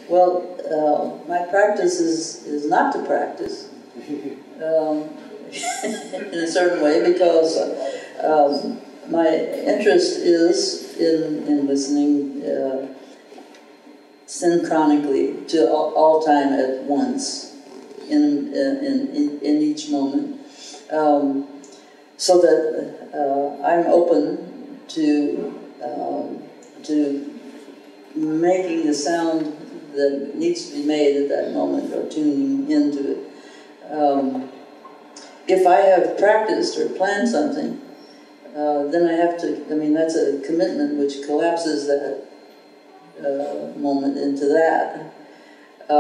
Well, my practice is not to practice in a certain way, because my interest is in listening synchronically to all time at once in each moment, so that I'm open to making the sound that needs to be made at that moment, or tuning into it. If I have practiced or planned something, then I have to, I mean, that's a commitment which collapses that moment into that. A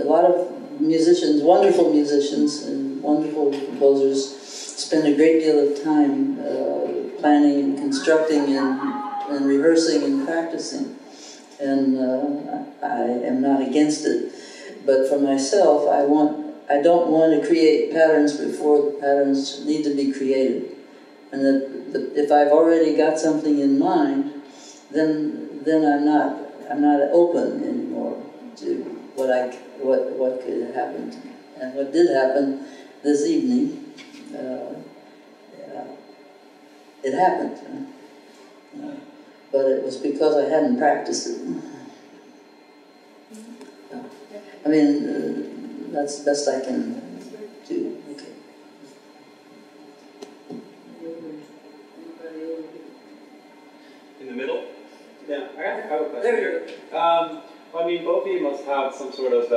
lot of musicians, wonderful musicians and wonderful composers, spend a great deal of time planning and constructing and rehearsing and practicing. And I am not against it, but for myself, I don't want to create patterns before the patterns need to be created. And that if I've already got something in mind, then I'm not open anymore to what could happen. And what did happen this evening, it happened. But it was because I hadn't practiced it. I mean, that's the best I can do. Okay. In the middle? Yeah, I have a question. There you go. I mean, both of you must have some sort of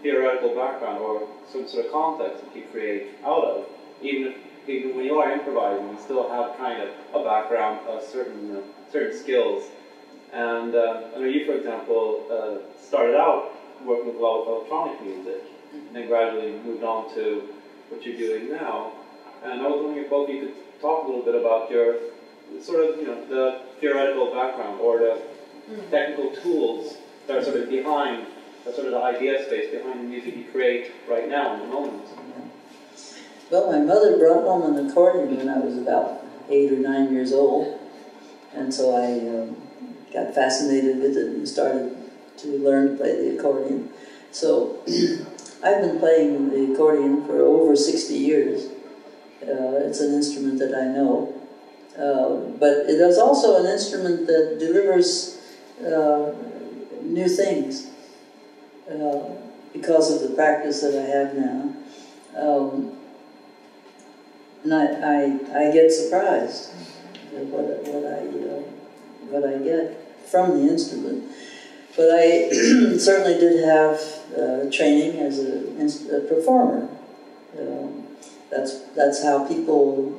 theoretical background or some sort of context that you create out of. Even when you are improvising, you still have kind of a background of certain skills. And I know you, for example, started out working with a lot of electronic music, and then gradually moved on to what you're doing now. And I was wondering if both of you could talk a little bit about your sort of, the theoretical background or the technical tools that are sort of behind, the sort of the idea space behind the music you create right now in the moment. Well, my mother brought home an accordion when I was about 8 or 9 years old, and so I got fascinated with it and started to learn to play the accordion. So I've been playing the accordion for over 60 years. It's an instrument that I know, but it is also an instrument that delivers new things because of the practice that I have now. And I get surprised at what I get from the instrument. But I certainly did have training as a performer. That's how people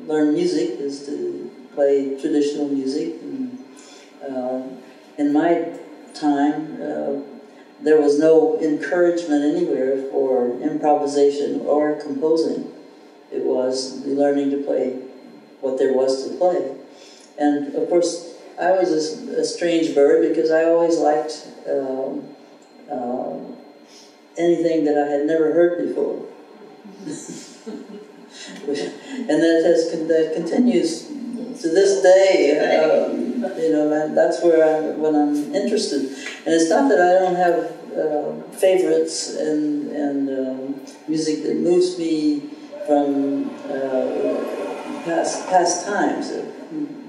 learn music, is to play traditional music. And, in my time, there was no encouragement anywhere for improvisation or composing. It was learning to play what there was to play. And of course, I was a strange bird, because I always liked anything that I had never heard before. And that continues to this day. And that's where when I'm interested. And it's not that I don't have favorites and music that moves me from past times,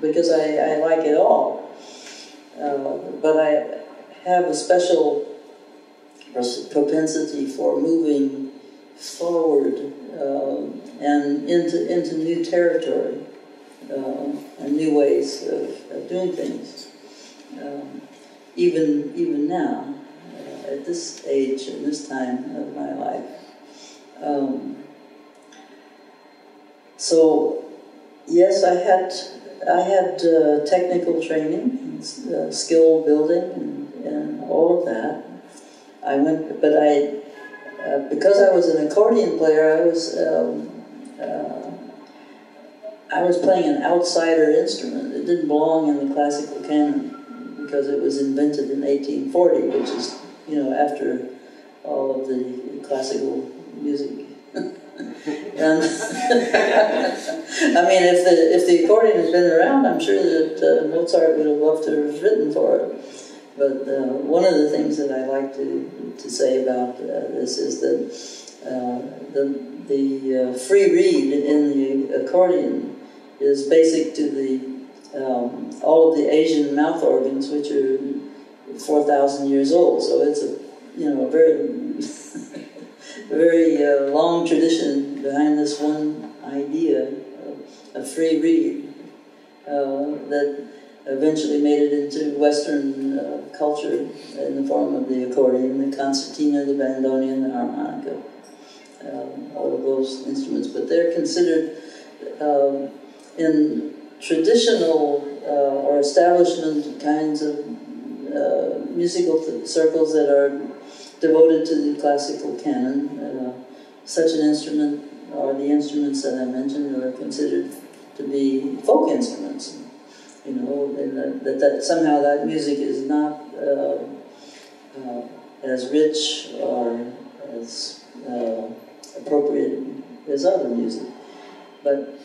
because I like it all. But I have a special propensity for moving forward and into new territory and new ways of doing things. Even now, at this age and this time of my life. So yes, I had technical training, skill building, and all of that. Because I was an accordion player, I was playing an outsider instrument. It didn't belong in the classical canon, because it was invented in 1840, which is, after all of the classical music. And I mean, if the accordion had been around, I'm sure that Mozart would have loved to have written for it. But one of the things that I like to say about this is that the free reed in the accordion is basic to the all of the Asian mouth organs, which are 4,000 years old. So it's a very very long tradition behind this one idea of free reed that eventually made it into Western culture in the form of the accordion, the concertina, the bandoneon, the harmonica, all of those instruments. But they're considered in traditional or establishment kinds of musical circles that are devoted to the classical canon. Such an instrument, or the instruments that I mentioned, are considered to be folk instruments. And that somehow that music is not as rich or as appropriate as other music. But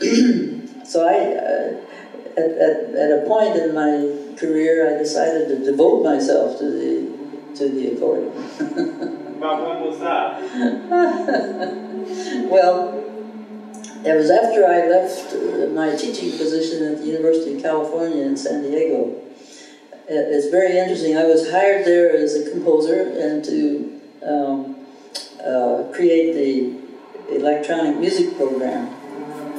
so at a point in my career, I decided to devote myself to the accordion. About when was that? Well, it was after I left my teaching position at the University of California in San Diego. It's very interesting. I was hired there as a composer and to create the electronic music program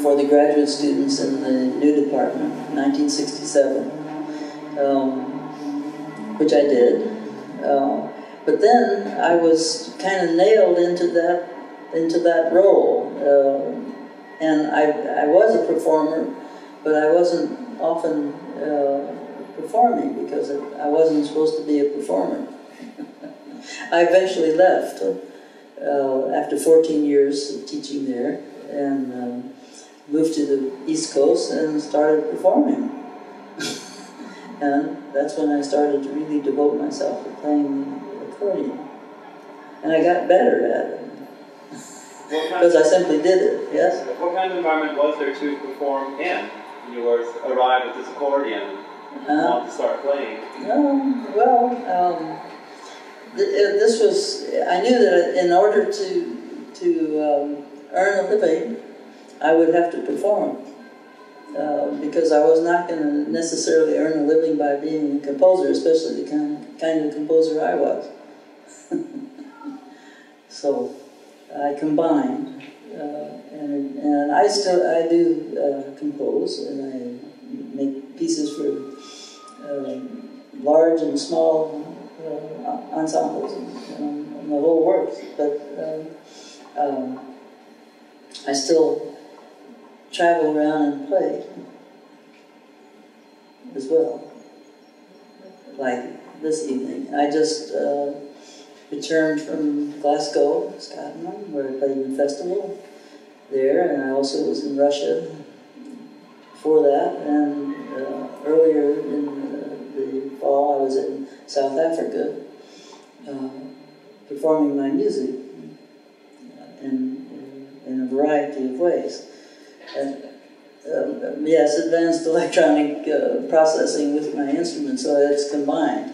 for the graduate students in the new department, 1967, which I did. But then I was kind of nailed into that role. And I was a performer, but I wasn't often performing because I wasn't supposed to be a performer. I eventually left after 14 years of teaching there and moved to the East Coast and started performing. And that's when I started to really devote myself to playing the accordion. And I got better at it. Because I simply did it, yes? What kind of environment was there to perform in? You arrived at this accordion and wanted to start playing. This was, I knew that in order to earn a living, I would have to perform. Because I was not going to necessarily earn a living by being a composer, especially the kind of composer I was. So I combined, and I do compose, and I make pieces for large and small ensembles and the whole works. But I still travel around and play as well. Like this evening, I just returned from Glasgow, Scotland, where I played in a festival there, and I also was in Russia before that, and earlier in the fall I was in South Africa performing my music in a variety of ways. And, yes, advanced electronic processing with my instrument, so it's combined.